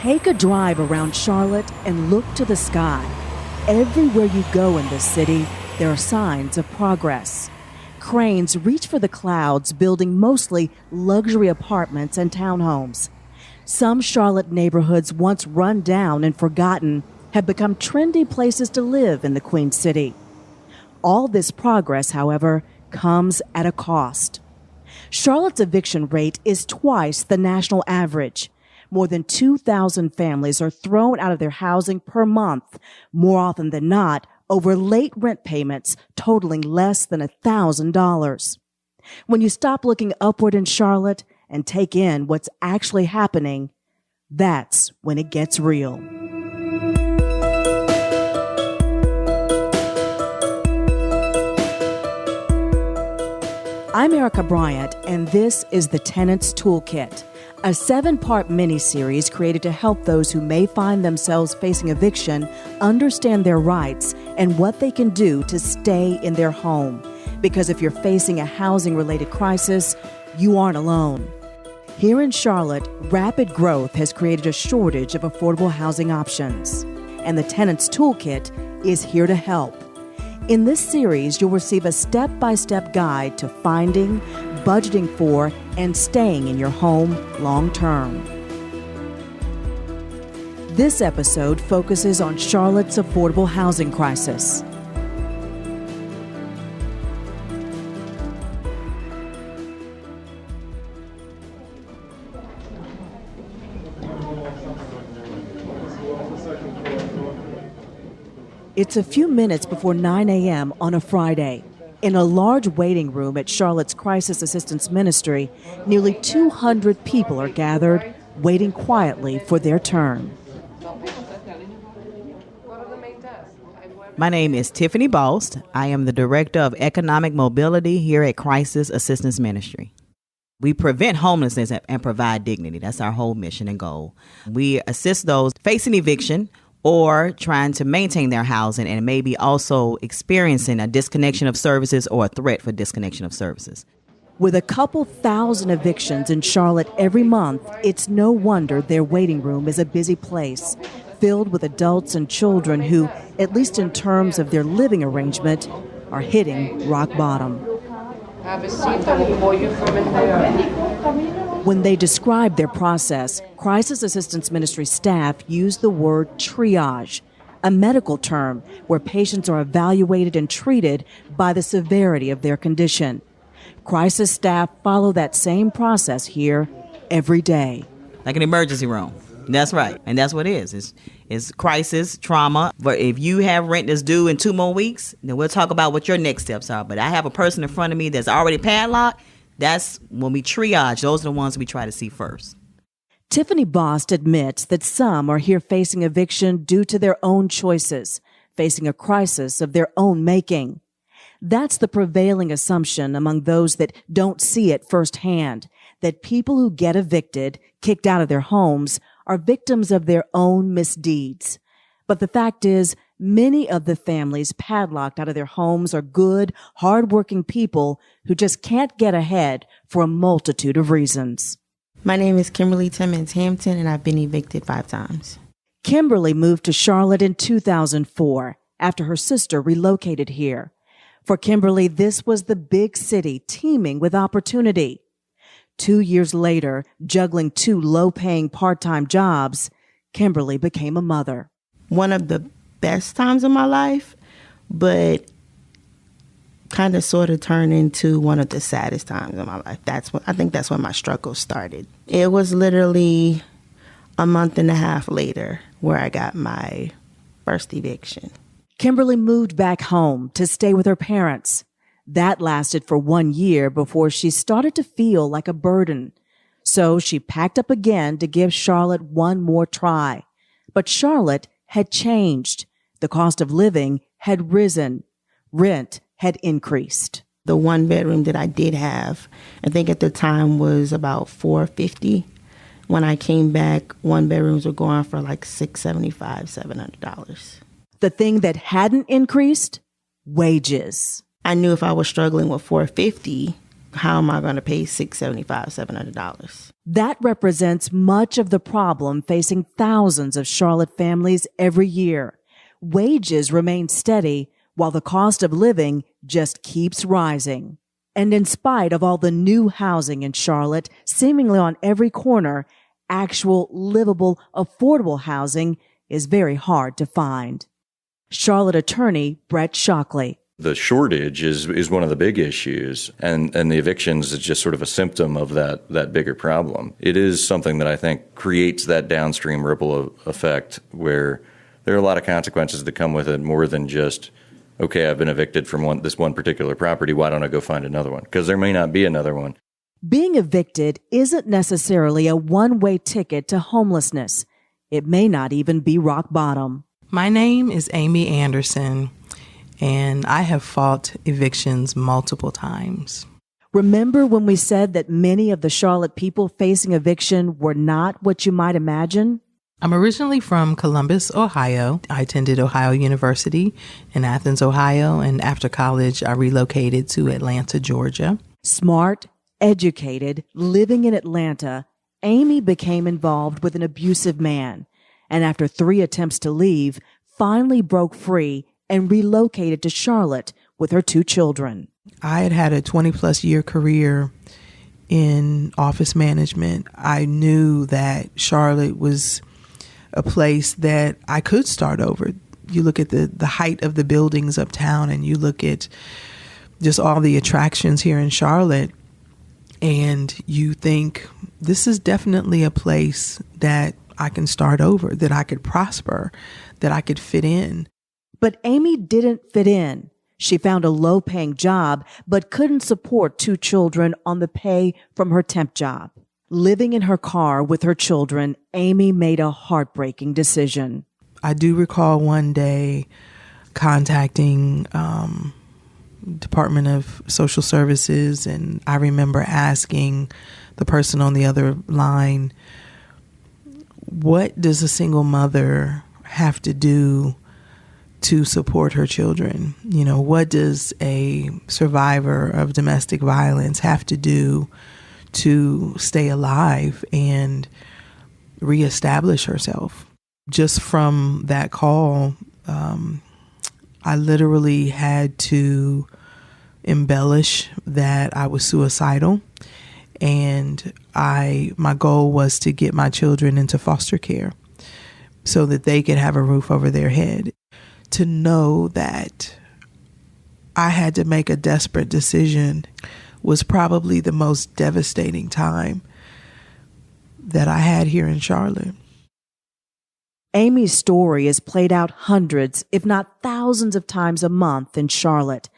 Take a drive around Charlotte and look to the sky. Everywhere you go in this city, there are signs of progress. Cranes reach for the clouds, building mostly luxury apartments and townhomes. Some Charlotte neighborhoods, once run down and forgotten, have become trendy places to live in the Queen City. All this progress, however, comes at a cost. Charlotte's eviction rate is twice the national average. More than 2,000 families are thrown out of their housing per month, more often than not, over late rent payments totaling less than $1,000. When you stop looking upward in Charlotte and take in what's actually happening, that's when it gets real. I'm Erica Bryant, and this is the Tenants Toolkit, a 7-part mini-series created to help those who may find themselves facing eviction understand their rights and what they can do to stay in their home. Because if you're facing a housing-related crisis, you aren't alone. Here in Charlotte, rapid growth has created a shortage of affordable housing options, and the Tenants Toolkit is here to help. In this series, you'll receive a step-by-step guide to finding, budgeting for, and staying in your home long-term. This episode focuses on Charlotte's affordable housing crisis. It's a few minutes before 9 a.m. on a Friday. In a large waiting room at Charlotte's Crisis Assistance Ministry, nearly 200 people are gathered, waiting quietly for their turn. My name is Tiffany Bost. I am the Director of Economic Mobility here at Crisis Assistance Ministry. We prevent homelessness and provide dignity. That's our whole mission and goal. We assist those facing eviction or trying to maintain their housing and maybe also experiencing a disconnection of services or a threat for disconnection of services. With a couple thousand evictions in Charlotte every month, it's no wonder their waiting room is a busy place, filled with adults and children who, at least in terms of their living arrangement, are hitting rock bottom. Have a seat, I will call you from in there. When they describe their process, Crisis Assistance Ministry staff use the word triage, a medical term where patients are evaluated and treated by the severity of their condition. Crisis staff follow that same process here every day. Like an emergency room. That's right. And that's what it is. It's crisis, trauma. But if you have rent that's due in 2 more weeks, then we'll talk about what your next steps are. But I have a person in front of me that's already padlocked. That's when we triage. Those are the ones we try to see first. Tiffany Bost admits that some are here facing eviction due to their own choices, facing a crisis of their own making. That's the prevailing assumption among those that don't see it firsthand, that people who get evicted, kicked out of their homes, are victims of their own misdeeds. But the fact is, many of the families padlocked out of their homes are good, hardworking people who just can't get ahead for a multitude of reasons. My name is Kimberly Timmons Hampton, and I've been evicted 5 times. Kimberly moved to Charlotte in 2004 after her sister relocated here. For Kimberly, this was the big city teeming with opportunity. 2 years later, juggling 2 low-paying part-time jobs, Kimberly became a mother. One of the best times of my life, but kind of sort of turned into one of the saddest times of my life. I think that's when my struggle started. It was literally a month and a half later where I got my first eviction. Kimberly moved back home to stay with her parents. That lasted for 1 year before she started to feel like a burden. So she packed up again to give Charlotte one more try. But Charlotte had changed. The cost of living had risen. Rent had increased. The 1 bedroom that I did have, I think at the time was about $450. When I came back, 1 bedrooms were going for like $675, $700. The thing that hadn't increased? Wages. I knew if I was struggling with $450, how am I going to pay $675, $700? That represents much of the problem facing thousands of Charlotte families every year. Wages remain steady while the cost of living just keeps rising. And in spite of all the new housing in Charlotte, seemingly on every corner, actual, livable, affordable housing is very hard to find. Charlotte attorney Brett Shockley. The shortage is one of the big issues, and the evictions is just sort of a symptom of that bigger problem. It is something that I think creates that downstream ripple effect where there are a lot of consequences that come with it, more than just, okay, I've been evicted from this one particular property, why don't I go find another one? Because there may not be another one. Being evicted isn't necessarily a one-way ticket to homelessness. It may not even be rock bottom. My name is Amy Anderson, and I have fought evictions multiple times. Remember when we said that many of the Charlotte people facing eviction were not what you might imagine? I'm originally from Columbus, Ohio. I attended Ohio University in Athens, Ohio, and after college, I relocated to Atlanta, Georgia. Smart, educated, living in Atlanta, Amy became involved with an abusive man, and after 3 attempts to leave, finally broke free and relocated to Charlotte with her 2 children. I had a 20-plus year career in office management. I knew that Charlotte was a place that I could start over. You look at the height of the buildings uptown, and you look at just all the attractions here in Charlotte, and you think, this is definitely a place that I can start over, that I could prosper, that I could fit in. But Amy didn't fit in. She found a low-paying job, but couldn't support 2 children on the pay from her temp job. Living in her car with her children, Amy made a heartbreaking decision. I do recall one day contacting Department of Social Services, and I remember asking the person on the other line, what does a single mother have to do to support her children? You know, what does a survivor of domestic violence have to do to stay alive and reestablish herself? Just from that call, I literally had to embellish that I was suicidal, and my goal was to get my children into foster care so that they could have a roof over their head. To know that I had to make a desperate decision was probably the most devastating time that I had here in Charlotte. Amy's story is played out hundreds, if not thousands of times a month in Charlotte,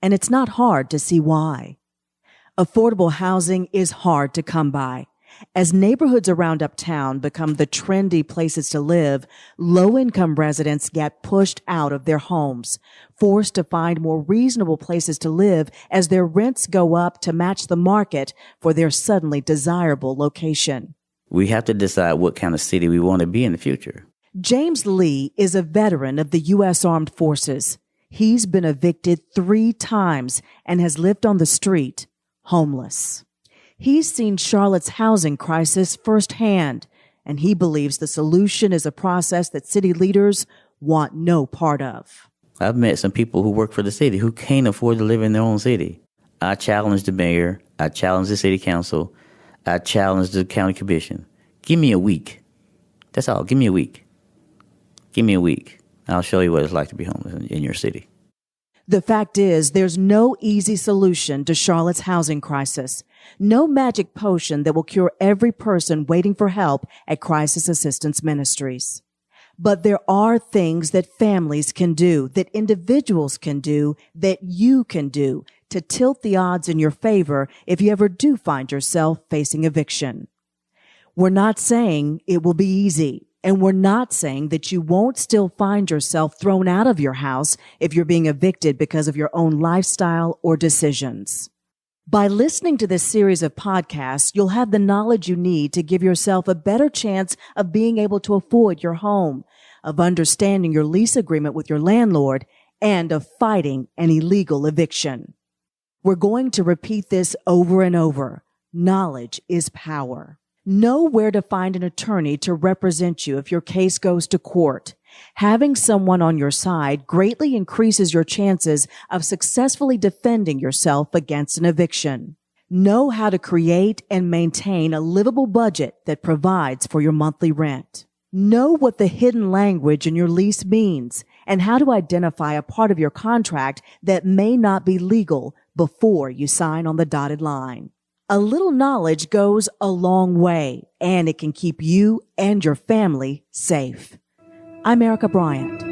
and it's not hard to see why. Affordable housing is hard to come by. As neighborhoods around uptown become the trendy places to live, low-income residents get pushed out of their homes, forced to find more reasonable places to live as their rents go up to match the market for their suddenly desirable location. We have to decide what kind of city we want to be in the future. James Lee is a veteran of the U.S. Armed Forces. He's been evicted 3 times and has lived on the street, homeless. He's seen Charlotte's housing crisis firsthand, and he believes the solution is a process that city leaders want no part of. I've met some people who work for the city who can't afford to live in their own city. I challenged the mayor. I challenged the city council. I challenged the county commission. Give me a week. That's all. Give me a week. Give me a week. I'll show you what it's like to be homeless in your city. The fact is, there's no easy solution to Charlotte's housing crisis. No magic potion that will cure every person waiting for help at Crisis Assistance Ministries. But there are things that families can do, that individuals can do, that you can do to tilt the odds in your favor if you ever do find yourself facing eviction. We're not saying it will be easy, and we're not saying that you won't still find yourself thrown out of your house if you're being evicted because of your own lifestyle or decisions. By listening to this series of podcasts, you'll have the knowledge you need to give yourself a better chance of being able to afford your home, of understanding your lease agreement with your landlord, and of fighting an illegal eviction. We're going to repeat this over and over. Knowledge is power. Know where to find an attorney to represent you if your case goes to court. Having someone on your side greatly increases your chances of successfully defending yourself against an eviction. Know how to create and maintain a livable budget that provides for your monthly rent. Know what the hidden language in your lease means and how to identify a part of your contract that may not be legal before you sign on the dotted line. A little knowledge goes a long way, and it can keep you and your family safe. I'm Erica Bryant.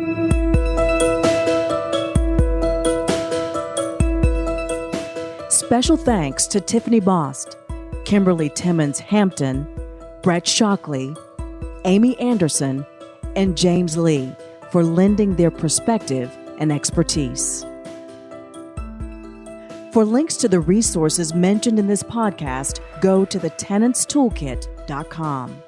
Special thanks to Tiffany Bost, Kimberly Timmons Hampton, Brett Shockley, Amy Anderson, and James Lee for lending their perspective and expertise. For links to the resources mentioned in this podcast, go to thetenantstoolkit.com.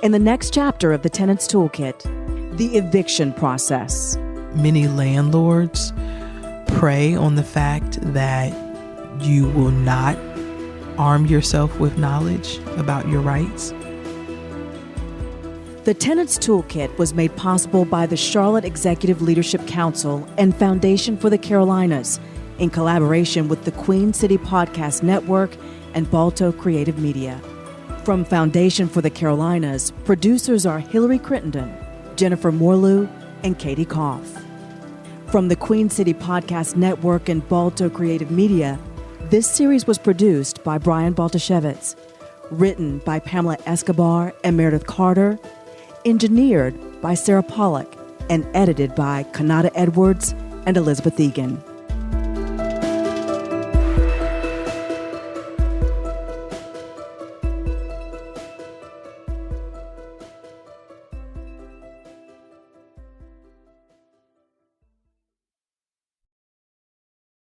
In the next chapter of the Tenants Toolkit, the eviction process. Many landlords prey on the fact that you will not arm yourself with knowledge about your rights. The Tenants Toolkit was made possible by the Charlotte Executive Leadership Council and Foundation for the Carolinas in collaboration with the Queen City Podcast Network and Balto Creative Media. From Foundation for the Carolinas, producers are Hillary Crittenden, Jennifer Morlew, and Katie Koff. From the Queen City Podcast Network and Balto Creative Media, this series was produced by Brian Baltashevitz, written by Pamela Escobar and Meredith Carter, engineered by Sarah Pollock, and edited by Kanata Edwards and Elizabeth Egan.